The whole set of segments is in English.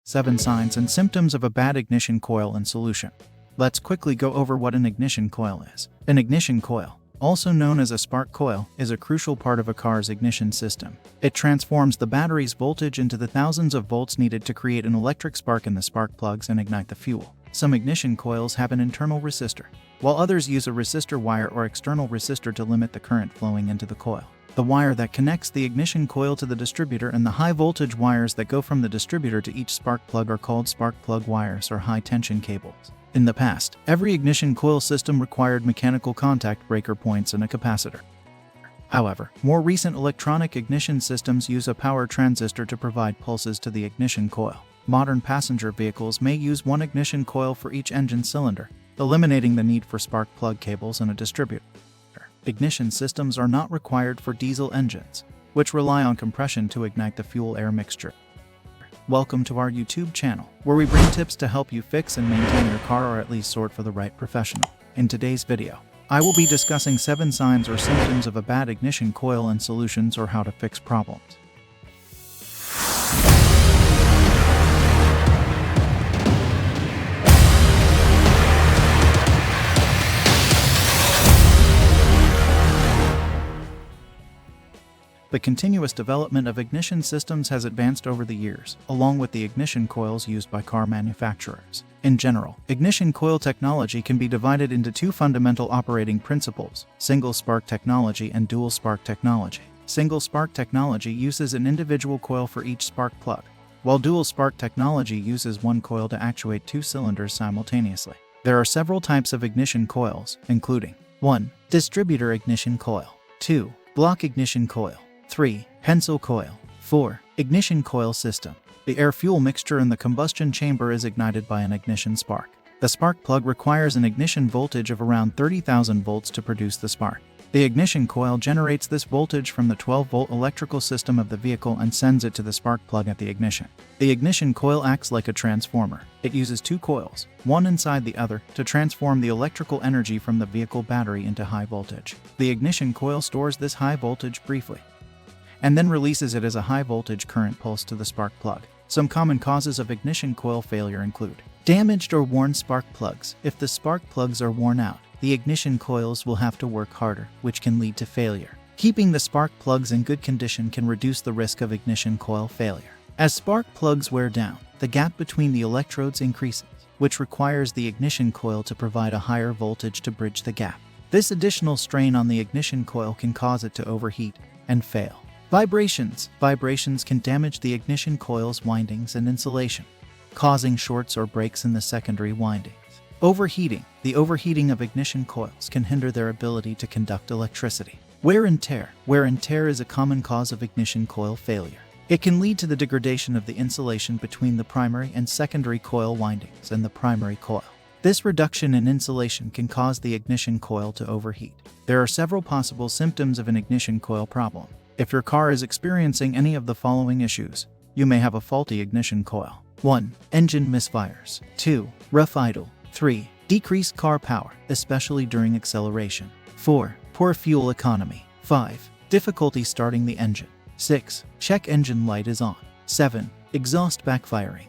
7 signs and symptoms of a bad ignition coil and solution. Let's quickly go over what an ignition coil is. An ignition coil, also known as a spark coil, is a crucial part of a car's ignition system. It transforms the battery's voltage into the thousands of volts needed to create an electric spark in the spark plugs and ignite the fuel. Some ignition coils have an internal resistor, while others use a resistor wire or external resistor to limit the current flowing into the coil. The wire that connects the ignition coil to the distributor and the high-voltage wires that go from the distributor to each spark plug are called spark plug wires or high-tension cables. In the past, every ignition coil system required mechanical contact breaker points and a capacitor. However, more recent electronic ignition systems use a power transistor to provide pulses to the ignition coil. Modern passenger vehicles may use one ignition coil for each engine cylinder, eliminating the need for spark plug cables and a distributor. Ignition systems are not required for diesel engines, which rely on compression to ignite the fuel-air mixture. Welcome to our YouTube channel, where we bring tips to help you fix and maintain your car, or at least sort for the right professional. In today's video, I will be discussing 7 signs or symptoms of a bad ignition coil and solutions or how to fix problems. The continuous development of ignition systems has advanced over the years, along with the ignition coils used by car manufacturers. In general, ignition coil technology can be divided into 2 fundamental operating principles: single spark technology and dual spark technology. Single spark technology uses an individual coil for each spark plug, while dual spark technology uses one coil to actuate 2 cylinders simultaneously. There are several types of ignition coils, including 1. Distributor ignition coil, 2. Block ignition coil, 3. Pencil coil. 4. Ignition coil system. The air-fuel mixture in the combustion chamber is ignited by an ignition spark. The spark plug requires an ignition voltage of around 30,000 volts to produce the spark. The ignition coil generates this voltage from the 12-volt electrical system of the vehicle and sends it to the spark plug at the ignition. The ignition coil acts like a transformer. It uses 2 coils, one inside the other, to transform the electrical energy from the vehicle battery into high voltage. The ignition coil stores this high voltage briefly, and then releases it as a high-voltage current pulse to the spark plug. Some common causes of ignition coil failure include damaged or worn spark plugs. If the spark plugs are worn out, the ignition coils will have to work harder, which can lead to failure. Keeping the spark plugs in good condition can reduce the risk of ignition coil failure. As spark plugs wear down, the gap between the electrodes increases, which requires the ignition coil to provide a higher voltage to bridge the gap. This additional strain on the ignition coil can cause it to overheat and fail. Vibrations. Vibrations can damage the ignition coil's windings and insulation, causing shorts or breaks in the secondary windings. Overheating. The overheating of ignition coils can hinder their ability to conduct electricity. Wear and tear. Wear and tear is a common cause of ignition coil failure. It can lead to the degradation of the insulation between the primary and secondary coil windings and the primary coil. This reduction in insulation can cause the ignition coil to overheat. There are several possible symptoms of an ignition coil problem. If your car is experiencing any of the following issues, you may have a faulty ignition coil. 1. Engine misfires. 2. Rough idle. 3. Decreased car power, especially during acceleration. 4. Poor fuel economy. 5. Difficulty starting the engine. 6. Check engine light is on. 7. Exhaust backfiring.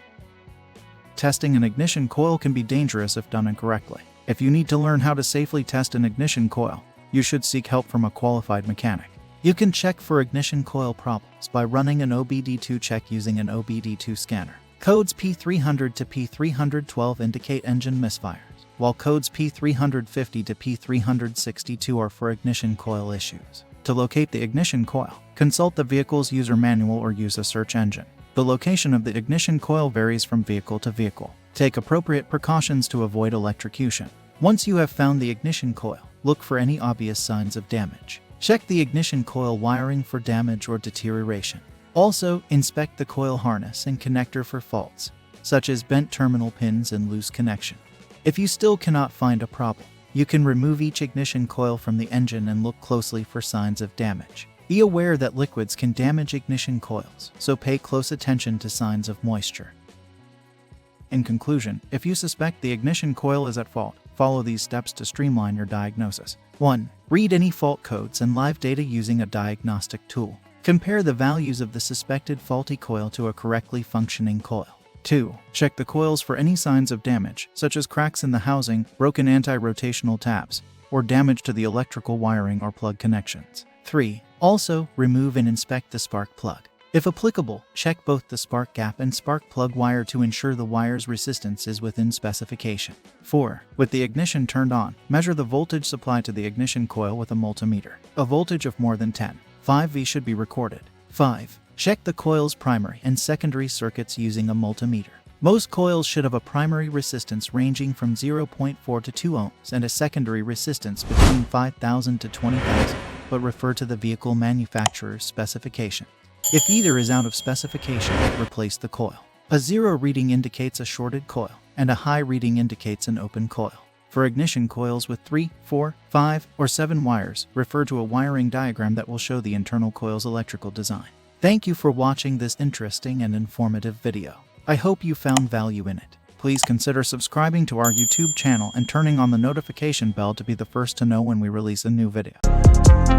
Testing an ignition coil can be dangerous if done incorrectly. If you need to learn how to safely test an ignition coil, you should seek help from a qualified mechanic. You can check for ignition coil problems by running an OBD2 check using an OBD2 scanner. Codes P300 to P312 indicate engine misfires, while codes P350 to P362 are for ignition coil issues. To locate the ignition coil, consult the vehicle's user manual or use a search engine. The location of the ignition coil varies from vehicle to vehicle. Take appropriate precautions to avoid electrocution. Once you have found the ignition coil, look for any obvious signs of damage. Check the ignition coil wiring for damage or deterioration. Also, inspect the coil harness and connector for faults, such as bent terminal pins and loose connection. If you still cannot find a problem, you can remove each ignition coil from the engine and look closely for signs of damage. Be aware that liquids can damage ignition coils, so pay close attention to signs of moisture. In conclusion, if you suspect the ignition coil is at fault, follow these steps to streamline your diagnosis. 1. Read any fault codes and live data using a diagnostic tool. Compare the values of the suspected faulty coil to a correctly functioning coil. 2. Check the coils for any signs of damage, such as cracks in the housing, broken anti-rotational tabs, or damage to the electrical wiring or plug connections. 3. Also, remove and inspect the spark plug. If applicable, check both the spark gap and spark plug wire to ensure the wire's resistance is within specification. 4. With the ignition turned on, measure the voltage supply to the ignition coil with a multimeter. A voltage of more than 10.5 V should be recorded. 5. Check the coil's primary and secondary circuits using a multimeter. Most coils should have a primary resistance ranging from 0.4 to 2 ohms and a secondary resistance between 5,000 to 20,000, but refer to the vehicle manufacturer's specification. If either is out of specification, replace the coil. A 0 reading indicates a shorted coil, and a high reading indicates an open coil. For ignition coils with 3, 4, 5, or 7 wires, refer to a wiring diagram that will show the internal coil's electrical design. Thank you for watching this interesting and informative video. I hope you found value in it. Please consider subscribing to our YouTube channel and turning on the notification bell to be the first to know when we release a new video.